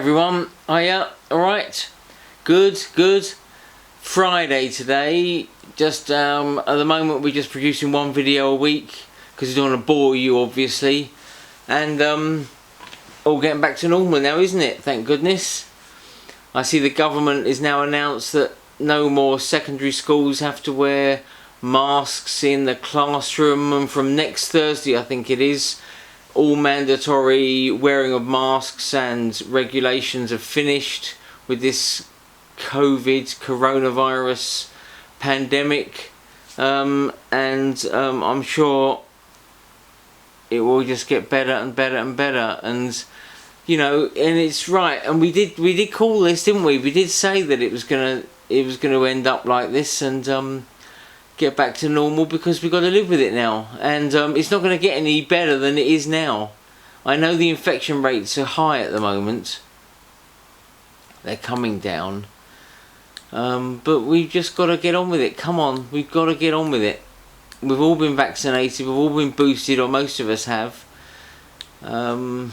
everyone. Hiya. Alright. Good. Friday today. Just at the moment we're just producing one video a week because we don't want to bore you, obviously. And all getting back to normal now, isn't it? Thank goodness. I see the government is now announced that no more secondary schools have to wear masks in the classroom, and from next Thursday, I think it is, all mandatory wearing of masks and regulations have finished with this coronavirus pandemic, and I'm sure it will just get better and better and better. And you know, and it's right, and we did call this, didn't we? We did say that it was gonna end up like this and get back to normal, because we've got to live with it now, and it's not going to get any better than it is now. I know the infection rates are high at the moment, they're coming down, but we've just got to get on with it. Come on, we've got to get on with it. We've all been vaccinated, we've all been boosted, or most of us have, and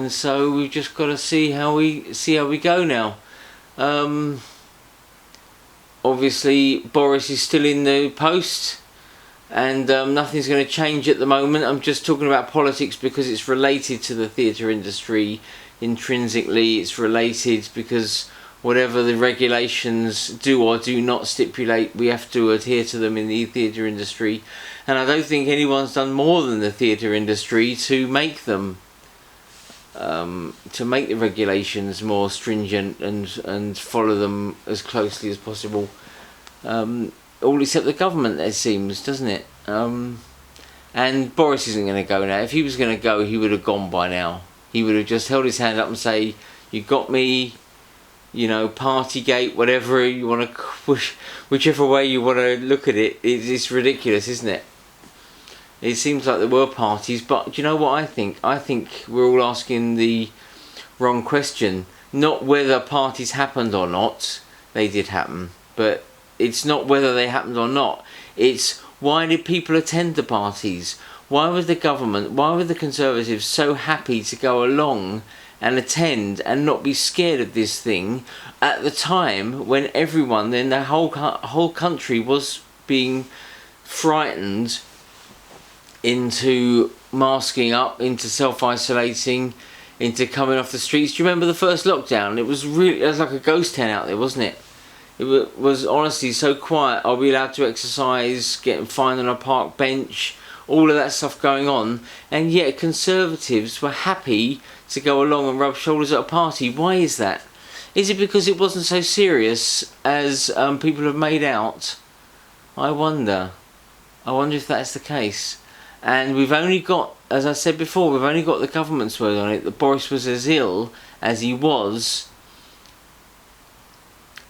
so we've just got to see how we go now. Obviously, Boris is still in the post, and nothing's going to change at the moment. I'm just talking about politics because it's related to the theatre industry intrinsically. It's related because whatever the regulations do or do not stipulate, we have to adhere to them in the theatre industry. And I don't think anyone's done more than the theatre industry to make them, to make the regulations more stringent and follow them as closely as possible. All except the government, it seems, doesn't it? And Boris isn't going to go now. If he was going to go, he would have gone by now. He would have just held his hand up and say, "You got me," you know, Partygate, whatever you want to push, whichever way you want to look at it. It's ridiculous, isn't it? It seems like there were parties, but do you know what I think? I think we're all asking the wrong question. Not whether parties happened or not. They did happen. But it's not whether they happened or not. It's why did people attend the parties? Why was the government, why were the Conservatives so happy to go along and attend and not be scared of this thing at the time when everyone, then the whole country was being frightened into masking up, into self-isolating, into coming off the streets? Do you remember the first lockdown? It was like a ghost town out there, wasn't it? It was honestly so quiet. Are we allowed to exercise, getting fined on a park bench, all of that stuff going on, and yet Conservatives were happy to go along and rub shoulders at a party. Why is that? Is it because it wasn't so serious as people have made out? I wonder if that's the case. And we've only got, as I said before, we've only got the government's word on it that Boris was as ill as he was,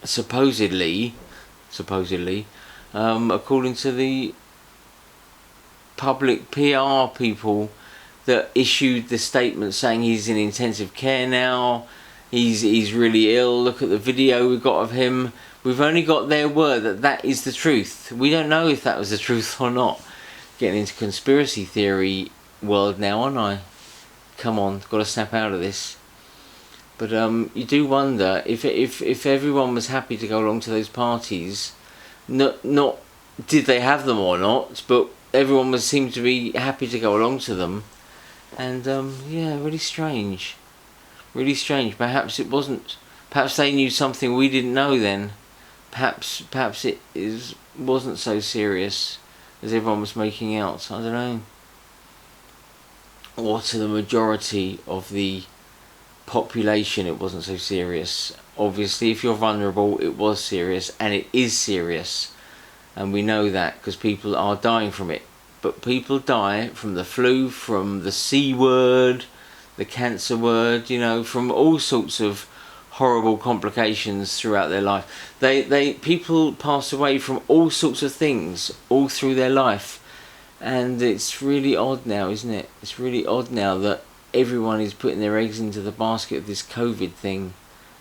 supposedly, according to the public PR people that issued the statement saying he's in intensive care now, he's really ill, look at the video we got of him. We've only got their word that that is the truth. We don't know if that was the truth or not. Getting into conspiracy theory world now, aren't I? Come on, got to snap out of this. But you do wonder if everyone was happy to go along to those parties, not did they have them or not, but everyone seemed to be happy to go along to them. And yeah, really strange. Perhaps it wasn't. Perhaps they knew something we didn't know then. Perhaps it wasn't so serious as everyone was making out. I don't know. Or to the majority of the population it wasn't so serious. Obviously, if you're vulnerable, it was serious, and it is serious, and we know that because people are dying from it. But people die from the flu, from the C word, the cancer word, you know, from all sorts of horrible complications throughout their life. People pass away from all sorts of things all through their life, and it's really odd now, isn't it? It's really odd now that everyone is putting their eggs into the basket of this COVID thing,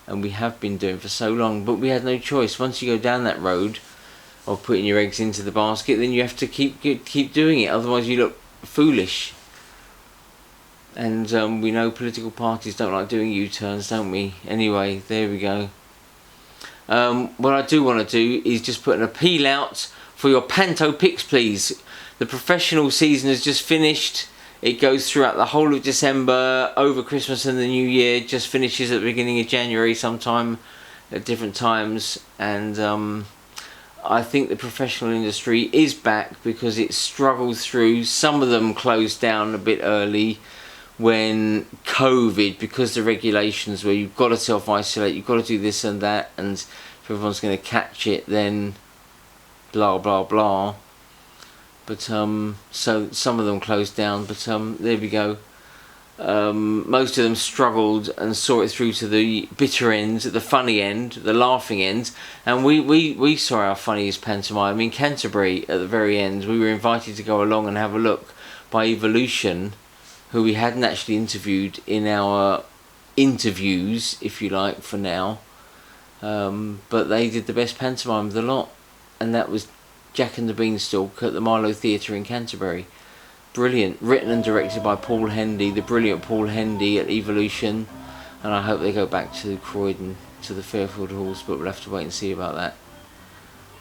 and we have been doing for so long, but we had no choice. Once you go down that road of putting your eggs into the basket, then you have to keep doing it, otherwise you look foolish. And we know political parties don't like doing U-turns, don't we? Anyway, there we go. What I do want to do is just put an appeal out for your Panto picks, please. The professional season has just finished. It goes throughout the whole of December, over Christmas and the New Year. Just finishes at the beginning of January sometime at different times. And I think the professional industry is back because it struggled through. Some of them closed down a bit early when COVID, because the regulations where you've got to self-isolate, you've got to do this and that, and if everyone's going to catch it, then blah blah blah. But so some of them closed down, but there we go. Most of them struggled and saw it through to the bitter end, the funny end, the laughing end, and we saw our funniest pantomime in Canterbury at the very end. We were invited to go along and have a look by Evolution, who we hadn't actually interviewed in our interviews, if you like, for now. But they did the best pantomime of the lot, and that was Jack and the Beanstalk at the Marlow Theatre in Canterbury. Brilliant, written and directed by Paul Hendy, the brilliant Paul Hendy at Evolution, and I hope they go back to Croydon, to the Fairfield Halls, but we'll have to wait and see about that,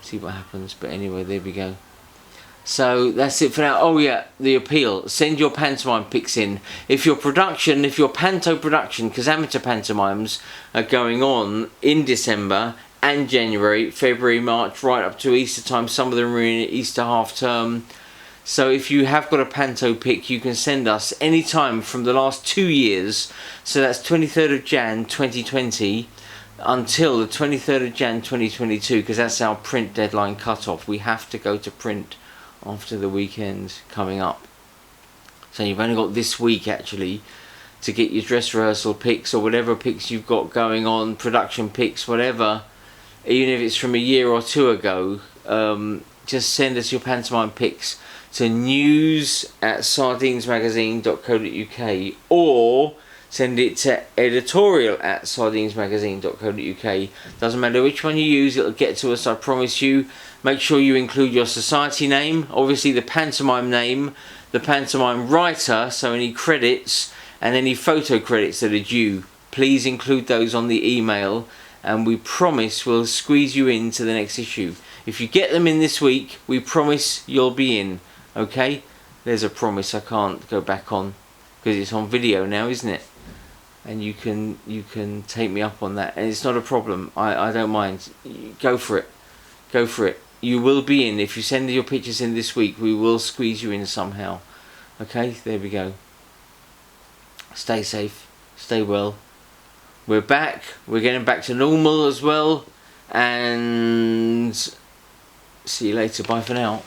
see what happens. But anyway, there we go. So that's it for now. Oh yeah, the appeal. Send your pantomime pics in. If your panto production, because amateur pantomimes are going on in December and January, February, March, right up to Easter time. Some of them are in Easter half term. So if you have got a panto pic, you can send us any time from the last 2 years. So that's 23rd of Jan 2020 until the 23rd of Jan 2022, because that's our print deadline cut-off. We have to go to print after the weekend coming up. So you've only got this week actually to get your dress rehearsal pics or whatever pics you've got going on, production pics, whatever, even if it's from a year or two ago. Just send us your pantomime pics to news@sardinesmagazine.co.uk or send it to editorial@sardinesmagazine.co.uk. Doesn't matter which one you use, it'll get to us, I promise you. Make sure you include your society name, obviously the pantomime name, the pantomime writer, so any credits and any photo credits that are due. Please include those on the email, and we promise we'll squeeze you into the next issue. If you get them in this week, we promise you'll be in. Okay? There's a promise I can't go back on, because it's on video now, isn't it? And you can take me up on that, and it's not a problem. I don't mind. Go for it. Go for it. You will be in. If you send your pictures in this week, we will squeeze you in somehow. Okay? There we go. Stay safe. Stay well. We're back. We're getting back to normal as well. And see you later. Bye for now.